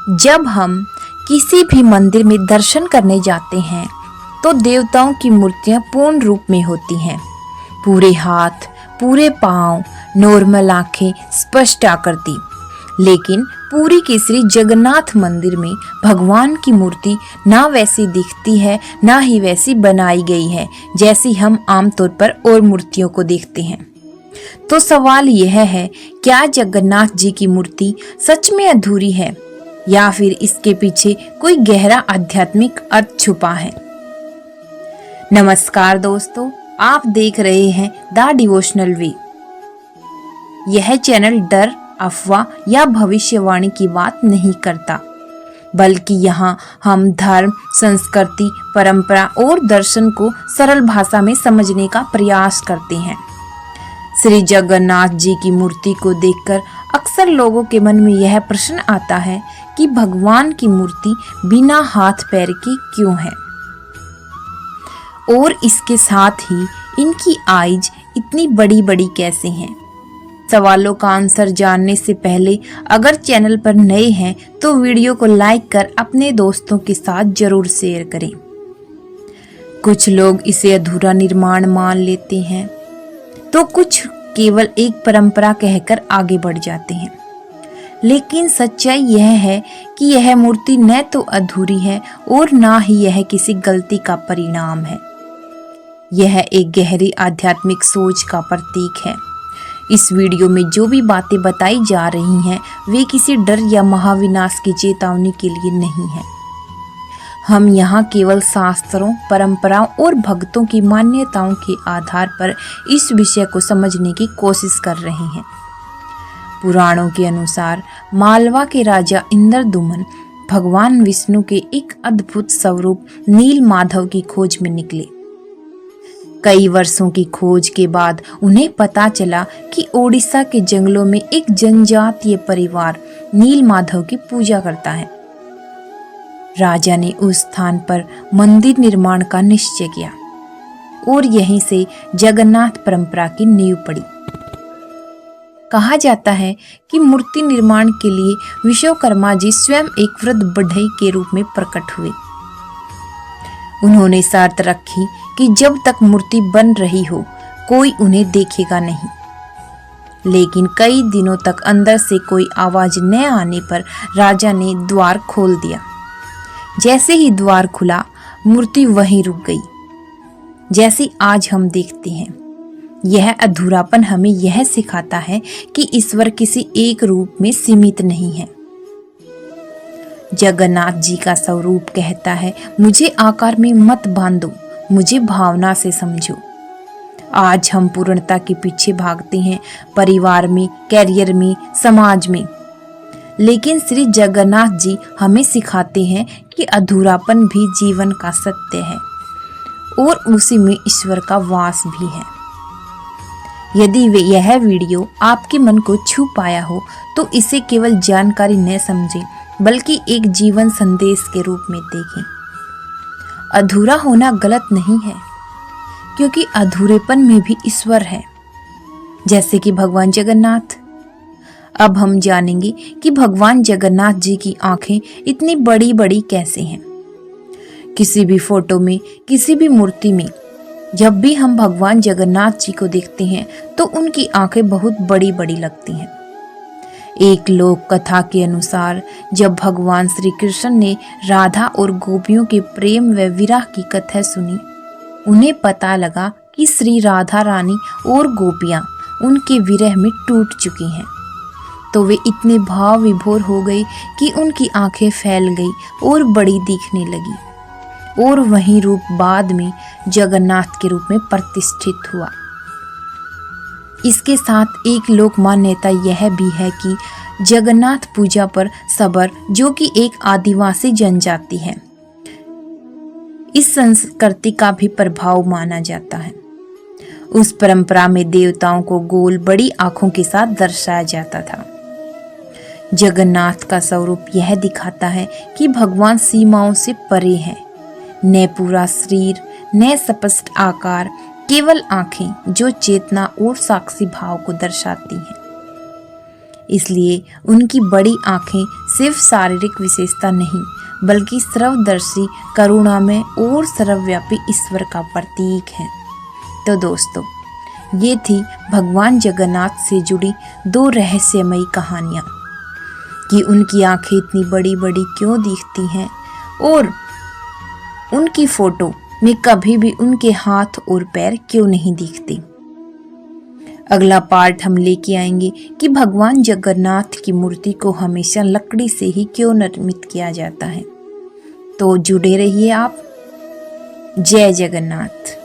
जब हम किसी भी मंदिर में दर्शन करने जाते हैं तो देवताओं की मूर्तियां पूर्ण रूप में होती हैं। पूरे हाथ, पूरे पांव, नॉर्मल आंखें, स्पष्ट आकृति। लेकिन पुरी के श्री जगन्नाथ मंदिर में भगवान की मूर्ति ना वैसी दिखती है, ना ही वैसी बनाई गई है जैसी हम आमतौर पर और मूर्तियों को देखते हैं। तो सवाल यह है, क्या जगन्नाथ जी की मूर्ति सच में अधूरी है या फिर इसके पीछे कोई गहरा आध्यात्मिक अर्थ छुपा है? नमस्कार दोस्तों, आप देख रहे हैं द डिवोशनल वे। यह चैनल डर, अफवाह या भविष्यवाणी की बात नहीं करता, बल्कि यहाँ हम धर्म, संस्कृति, परंपरा और दर्शन को सरल भाषा में समझने का प्रयास करते हैं। श्री जगन्नाथ जी की मूर्ति को देखकर अक्सर लोगों के मन में यह प्रश्न आता है कि भगवान की मूर्ति बिना हाथ पैर के क्यों है, और इसके साथ ही इनकी आइज इतनी बड़ी बड़ी कैसे हैं? सवालों का आंसर जानने से पहले अगर चैनल पर नए हैं तो वीडियो को लाइक कर अपने दोस्तों के साथ जरूर शेयर करें। कुछ लोग इसे अधूरा निर्माण मान लेते हैं तो कुछ केवल एक परंपरा कहकर आगे बढ़ जाते हैं। लेकिन सच्चाई यह है कि यह मूर्ति न तो अधूरी है और ना ही यह किसी गलती का परिणाम है। यह एक गहरी आध्यात्मिक सोच का प्रतीक है। इस वीडियो में जो भी बातें बताई जा रही हैं वे किसी डर या महाविनाश की चेतावनी के लिए नहीं है। हम यहाँ केवल शास्त्रों, परंपराओं और भक्तों की मान्यताओं के आधार पर इस विषय को समझने की कोशिश कर रहे हैं। पुराणों के अनुसार मालवा के राजा इंद्रदुमन भगवान विष्णु के एक अद्भुत स्वरूप नीलमाधव की खोज में निकले। कई वर्षों की खोज के बाद उन्हें पता चला कि ओडिशा के जंगलों में एक जनजातीय परिवार नीलमाधव की पूजा करता है। राजा ने उस स्थान पर मंदिर निर्माण का निश्चय किया और यहीं से जगन्नाथ परंपरा की नींव पड़ी। कहा जाता है कि मूर्ति निर्माण के लिए विश्वकर्मा जी स्वयं एक वृद्ध बढ़ई के रूप में प्रकट हुए। उन्होंने शर्त रखी कि जब तक मूर्ति बन रही हो कोई उन्हें देखेगा नहीं। लेकिन कई दिनों तक अंदर से कोई आवाज न आने पर राजा ने द्वार खोल दिया। जैसे ही द्वार खुला, मूर्ति वहीं रुक गई। जैसे आज हम देखते हैं, यह अधूरापन हमें यह सिखाता है कि ईश्वर किसी एक रूप में सीमित नहीं है। जगन्नाथ जी का स्वरूप कहता है, मुझे आकार में मत बांधो, मुझे भावना से समझो। आज हम पूर्णता के पीछे भागते हैं, परिवार में, कैरियर में, समाज में। लेकिन श्री जगन्नाथ जी हमें सिखाते हैं कि अधूरापन भी जीवन का सत्य है और उसी में ईश्वर का वास भी है। यदि यह वीडियो आपके मन को छू पाया हो तो इसे केवल जानकारी न समझें, बल्कि एक जीवन संदेश के रूप में देखें। अधूरा होना गलत नहीं है, क्योंकि अधूरेपन में भी ईश्वर है, जैसे कि भगवान जगन्नाथ। अब हम जानेंगे कि भगवान जगन्नाथ जी की आंखें इतनी बड़ी बड़ी कैसे हैं। किसी भी फोटो में, किसी भी मूर्ति में जब भी हम भगवान जगन्नाथ जी को देखते हैं तो उनकी आंखें बहुत बड़ी बड़ी लगती हैं। एक लोक कथा के अनुसार जब भगवान श्री कृष्ण ने राधा और गोपियों के प्रेम व विरह की कथा सुनी, उन्हें पता लगा कि श्री राधा रानी और गोपियां उनके विरह में टूट चुकी हैं। तो वे इतने भाव विभोर हो गए कि उनकी आंखें फैल गई और बड़ी दिखने लगी, और वही रूप बाद में जगन्नाथ के रूप में प्रतिष्ठित हुआ। इसके साथ एक लोक मान्यता यह भी है कि जगन्नाथ पूजा पर सबर, जो कि एक आदिवासी जनजाति है, इस संस्कृति का भी प्रभाव माना जाता है। उस परंपरा में देवताओं को गोल बड़ी आंखों के साथ दर्शाया जाता था। जगन्नाथ का स्वरूप यह दिखाता है कि भगवान सीमाओं से परे है। न पूरा शरीर, न स्पष्ट आकार, केवल आंखें जो चेतना और साक्षी भाव को दर्शाती हैं। इसलिए उनकी बड़ी आंखें सिर्फ शारीरिक विशेषता नहीं बल्कि सर्वदर्शी, करुणामय और सर्वव्यापी ईश्वर का प्रतीक है। तो दोस्तों, ये थी भगवान जगन्नाथ से जुड़ी 2 रहस्यमयी कहानियाँ कि उनकी आंखें इतनी बड़ी बड़ी क्यों दिखती हैं और उनकी फोटो में कभी भी उनके हाथ और पैर क्यों नहीं दिखते। अगला पार्ट हम लेके आएंगे कि भगवान जगन्नाथ की मूर्ति को हमेशा लकड़ी से ही क्यों निर्मित किया जाता है। तो जुड़े रहिए आप। जय जगन्नाथ।